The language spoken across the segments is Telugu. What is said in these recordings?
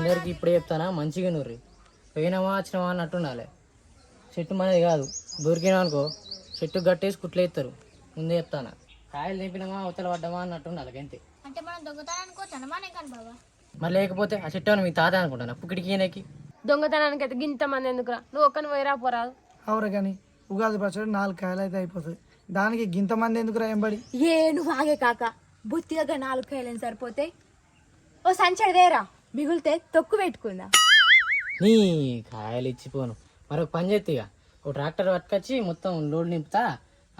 అందరికి ఇప్పుడే చెప్తానా, మంచిగా నూర్రి. పోయినామా వచ్చినామా అన్నట్టు ఉండాలి. చెట్టు మనది కాదు, దొరికినా అనుకో చెట్టు గట్టేసి కుట్లేస్తారు. ముందే చెప్తానా, కాయలు తెంపినామా అవతల పడ్డామా అన్నట్టు ఉండాలి అంతే. అంటే మనం దొంగతనానికి బాబా. మరి లేకపోతే ఆ చెట్టు అని మీ తాత అనుకుంటాను పుకిడికి ఈయనకి. దొంగతనానికి అయితే గింత మంది ఎందుకురా, నువ్వు ఒక్కని పోయిరా పోరాదు. అవురా కానీ ఉగాది పచ్చడి 4 కాయలు అయితే అయిపోతుంది, దానికి గింత మంది ఎందుకురా ఎంబడి. ఏ నువ్వు ఆగే కాక, బొత్తిగా 4 కాయలని సరిపోతాయి. ఓ సంచడిదేరా, మిగిలితే తొక్కు పెట్టుకుందా. నీ కాయలు ఇచ్చిపోను. మరొక పని చేస్తే ఇక ఒక ట్రాక్టర్ పట్టుకొచ్చి మొత్తం లోడ్ నింపుతా,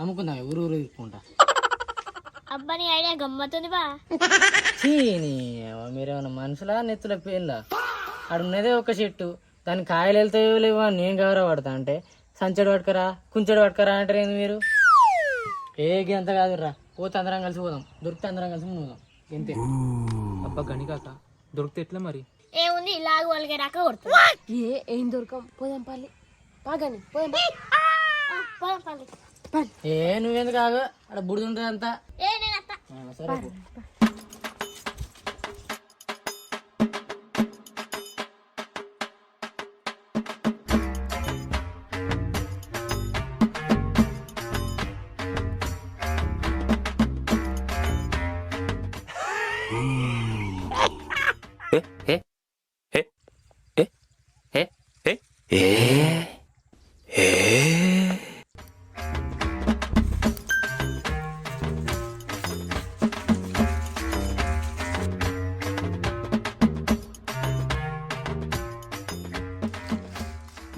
అమ్ముకుందాం ఊరు ఊరు తిప్పుకుంటా. అబ్బా నీ ఐడియా గమ్మతుంది బా. మీరేమన్నా మనుషులా నెత్తుల పేర్లా? అక్కడ ఉన్నదే ఒక చెట్టు, దాని కాయలు వెళ్తాయో లేవో నేను గౌరవ పడతా అంటే సంచడు పట్టుకరా కుంచెడు పట్టుకరా అంటారేంది మీరు? ఏగి అంత కాదురా, పోతే అందరం కలిసి పోదాం, దొరికితే అందరం కలిసి పోదాం ఇంతే. అబ్బా గని కాక దొరికితే ఎట్లా మరి? ఏముంది ఇలాగ వాళ్ళకి రాక కొడుతుంది. ఏం దొరకం, పోదాం పల్లి బాగాని పోదాం. ఏ నువ్వెందుకు కాదు, అక్కడ బుడిది ఉంటుంది అంతా. ఏ నేను అత్త. సరే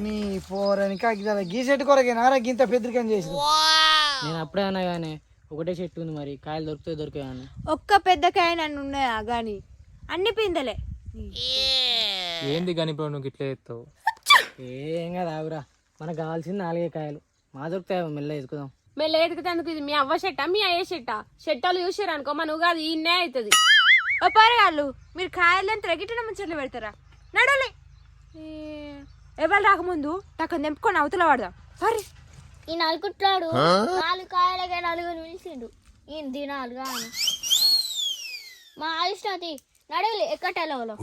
నీ పోరని కాకిదా గీ చెట్టు కొరకేనారా గింత పెద్దరికం చేసి. నేను అప్పుడే అన్నా కానీ ఒకటే చెట్టు ఉంది, మరి కాయలు దొరికితే దొరికాయని. ఒక్క పెద్ద కాయ నన్ను ఉన్నాయా గాని అన్ని పిందలే. ఏంది గని ఇప్పుడు నువ్వు ఇట్లా చేస్తావు? ఏం కాదు ఆగురా, మనకు కావాల్సింది 4 కాయలు. మా దొరుకుతాయి, మెల్ల ఎదుకుదాం. మేము ఎదుగుతందుకు ఇది మీ అవ్వ చెట్ట మీ అయ్యే చెట్ట? చెట్టాలు చూసారు అనుకో మన ఉగాది ఇన్నే అవుతుంది. ఓ పోరగాళ్ళు, మీరు కాయలను త్రగిట్టిన ముచ్చట్లు పెడతారా? నడలే, ఎవరు రాకముందు టక్క తెంపుకొని అవతల వాడదాం. సరే ఈ నలుగుట్లాడు 4 కాయలకే 4 నిలిచిండు. ఈ దినాలుగా అని మా ఇష్టం నడవలే ఎక్కటెలవలో.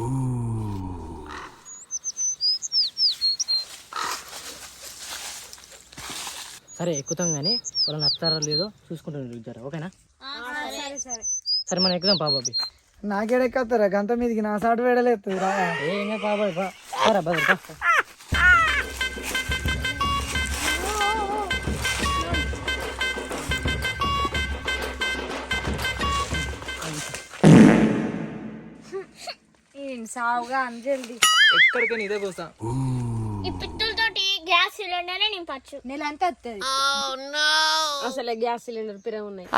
సరే ఎక్కుతాం కానీ వాళ్ళని నచ్చుతారా లేదో చూసుకుంటాం. ఓకేనా? సరే సరే సరే మనం ఎక్కుదాం పాబాబి. నాకేడెక్కస్తారా గంత మీదకి, నా సాటు వేడలేదు రా. ఏం పాబాబి పారా బదులు. ఏం సావుగా అంజల్ది. ఎక్కడికైనా ఇదే కోసం ఈ పిత్తులతోటి గ్యాస్ సిలిండర్ నింపచ్చు. నెలంతా వస్తుంది. అసలే గ్యాస్ సిలిండర్ పిర ఉన్నాయి.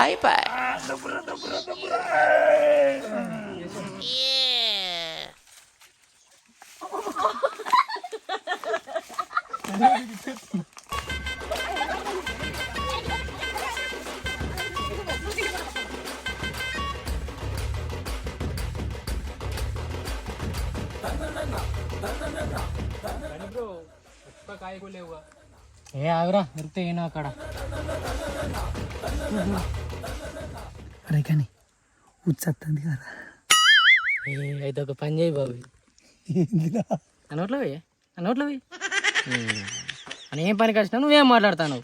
కాయ కూడా లేవుగా. ఏ ఆగురా, దొరికితే ఏనో అక్కడ. అరే కానీ ఉచ్చత్తంది కదా. అయితే ఒక పని చేయి బాబు, అనోట్లవి అనోట్లవి అని ఏం పనికి వచ్చినా నువ్వేం మాట్లాడతాను.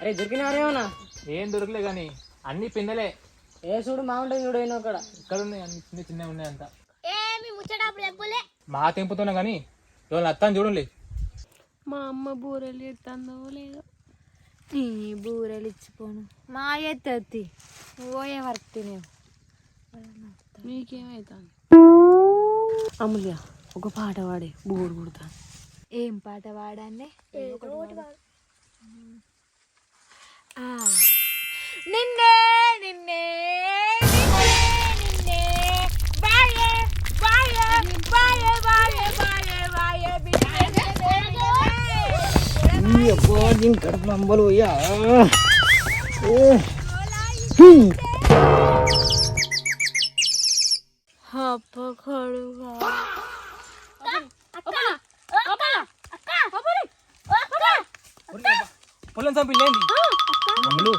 అరే దొరికినారేమన్నా? ఏం దొరకలే కానీ అన్ని పిందలే. ఏ చూడు మా ఉంటుంది చూడు ఏనో అక్కడ. ఇక్కడ ఉన్నాయి అన్ని చిన్న చిన్నవి ఉన్నాయి అంతా. ఏమి ముచ్చటప్పుడు చెప్పులే. మా తెంపుతున్నా కానీ ఇవాళ అత్తాను చూడండి. మా అమ్మ బూరెలు ఎత్తందో లేదో. నీ బూరెలు ఇచ్చిపోను మా ఎత్తి పోయే వరకు తినేవు. నీకేమైతాను? అమూల్య ఒక పాట పాడే బోరు కొడతాను. ఏం పాట వాడాన్నే? నిన్నే నిన్నే నిన్నే బాయే బాయే బాయే బాయే బాయే బాయే దీని కడుపు నంబలు అయ్యా. పిల్లలు చంపిల్లేంది అమలు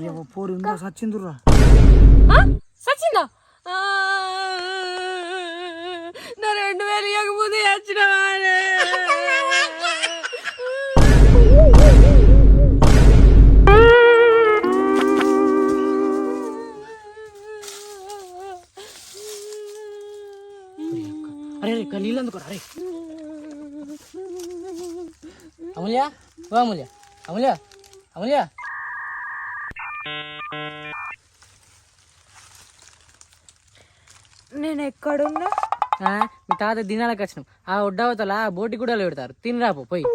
అమలు పోరు ఉందా సచ్చిందురా సచ్చిందా నా 2000 ఇవ్వకముందే వచ్చిన అరే అరే నీళ్ళు అందుకోరా అరే అమూల్య ఓ అమూల్య అమూల్య అమూల్య నేను ఎక్కడున్నా? మీ తాత దినాలకు వచ్చినాం ఆ ఒడ్డవతల బోటి కూడా పెడతారు తినిరాపో పోయి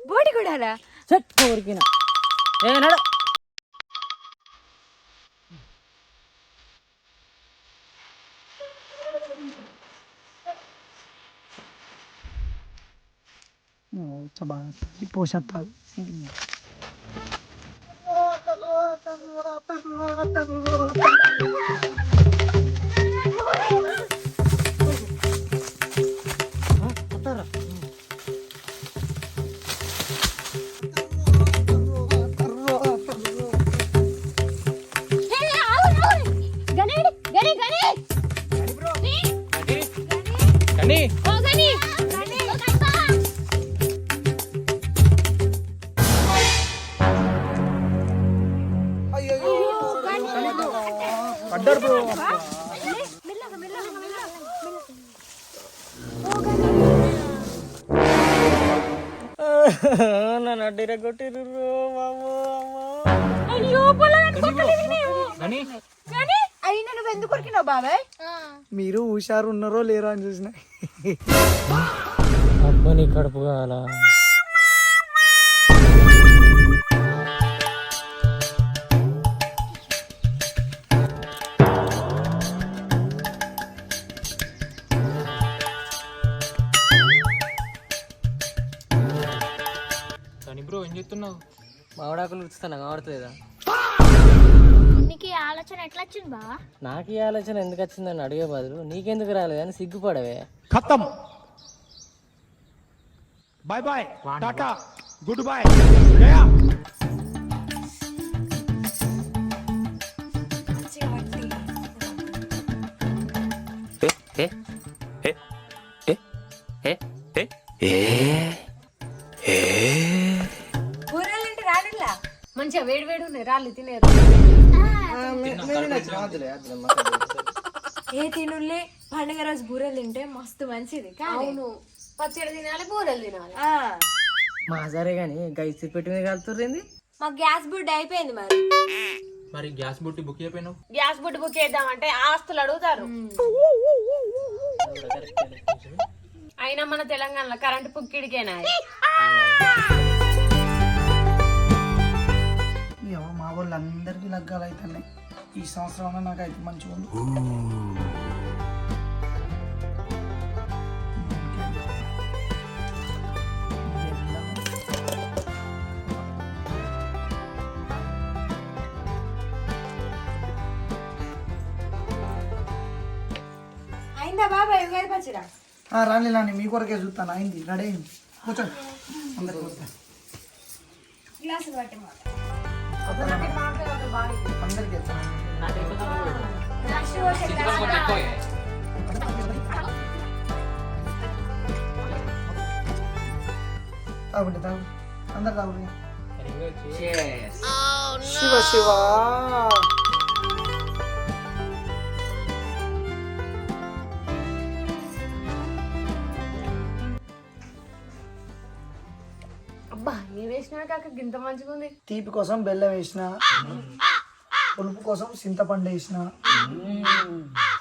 బోటి కూడా చెట్టు ఊరికినా ఏ నడు పోషత్తాలు కానీ పడ్డారు బ్రో నన్ను అడ్డీర కొట్టిరు బాబు కానీ అయినా నువ్వు ఎందుకు కొరికినావు బాబాయ్? మీరు హుషారు ఉన్నారో లేరో అని చూసిన అబ్బా నీ కడుపు కావాలా కానీ బ్రో ఏం చెప్తున్నావు మామిడాకులు ఉచ్చుతాను కావట్లేదా నీకు ఈ ఆలోచన ఎట్లా వచ్చింది బావా? నాకు ఈ ఆలోచన ఎందుకు వచ్చిందని అడిగే బదులు నీకెందుకు రాలేదని సిగ్గుపడవే खत्म bye bye tata goodbye गया బూరెలంటే రాడులా మంచిగా వేడి వేడి ఉన్నాయి రాళ్ళు తినేరు ఏ తినుల్లే పండుగ రోజు బూరెలు తింటే మస్తు మంచిది కానీ అవును పచ్చడి తినాలి బూరెలు తినాలి మా సరే కానీ గైసి పెట్టి మీద కలుతుర్రింది మా గ్యాస్ బుడ్ అయిపోయింది మరి. మరి గ్యాస్ బుట్టి బుక్ అయిపోయినావు గ్యాస్ బుడ్ బుక్ చేద్దామంటే ఆస్తులు అడుగుతారు అయినా మన తెలంగాణలో కరెంటు పుక్కిడికేనా మా వాళ్ళు అందరికీ లగ్గాలు అవుతున్నాయి ఈ సంవత్సరం నాకు అయితే మంచిగా ఉంది అయిందా బాబాయ్ ఉగాది పచ్చడా? రాని రాని మీ కొరకే చూస్తాను అయింది రెడీ అయింది కూర్చోండి అందరికి గ్లాసులు పట్టి అందరికి తాగుండి తాగు అందరు తాగుండి శివ శివ అబ్బా ఏ వేసినా కాక గింత మంచిగా ఉంది తీపి కోసం బెల్లం వేసిన పులుపు కోసం చింతపండు వేసిన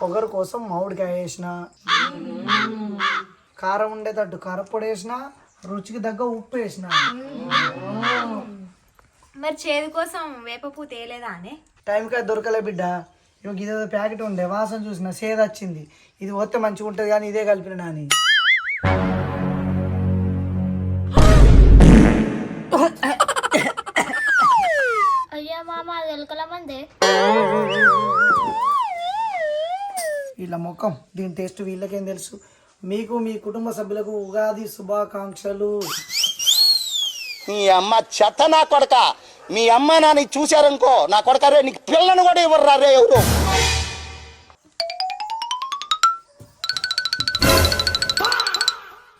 పొగరు కోసం మామిడికాయ వేసిన కారం ఉండేటట్టు కారపొడి వేసిన రుచికి తగ్గ ఉప్పు వేసిన మరి చేదు కోసం వేప పూత వేయలేదా అనే? టైంకి అది దొరకలే బిడ్డ ఇವಾಗ ఇదేదో ప్యాకెట్ ఉండే వాసన చూసిన సేద వచ్చింది ఇది పోతే మంచిగా ఉంటుంది కానీ ఇదే కలిపిన అని అయ్యా మామ అది ఎలుకల మందే. వీళ్ళ ముఖం దీని టేస్ట్ వీళ్ళకేం తెలుసు మీకు మీ కుటుంబ సభ్యులకు ఉగాది శుభాకాంక్షలు నీ అమ్మ చెత్త నా కొడక. మీ అమ్మ నాని చూశారనుకో నా కొడక రే నీకు పిల్లను కూడా ఇవ్వరు రే ఎవరు.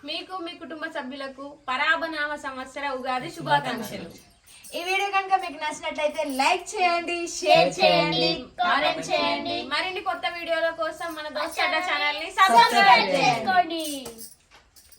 మీకు మీ కుటుంబ సభ్యులకు పరాభనామ సంవత్సర ఉగాది శుభాకాంక్షలు. ఈ వీడియో కనుక మీకు నచ్చినట్లయితే లైక్ చేయండి, షేర్ చేయండి, కామెంట్ చేయండి, మరిన్ని కొత్త వీడియోల కోసం మన దోస్త్ ఛానల్ ని సబ్స్క్రైబ్ సబ్స్క్రైబ్ చేయండి. చేసుకోండి.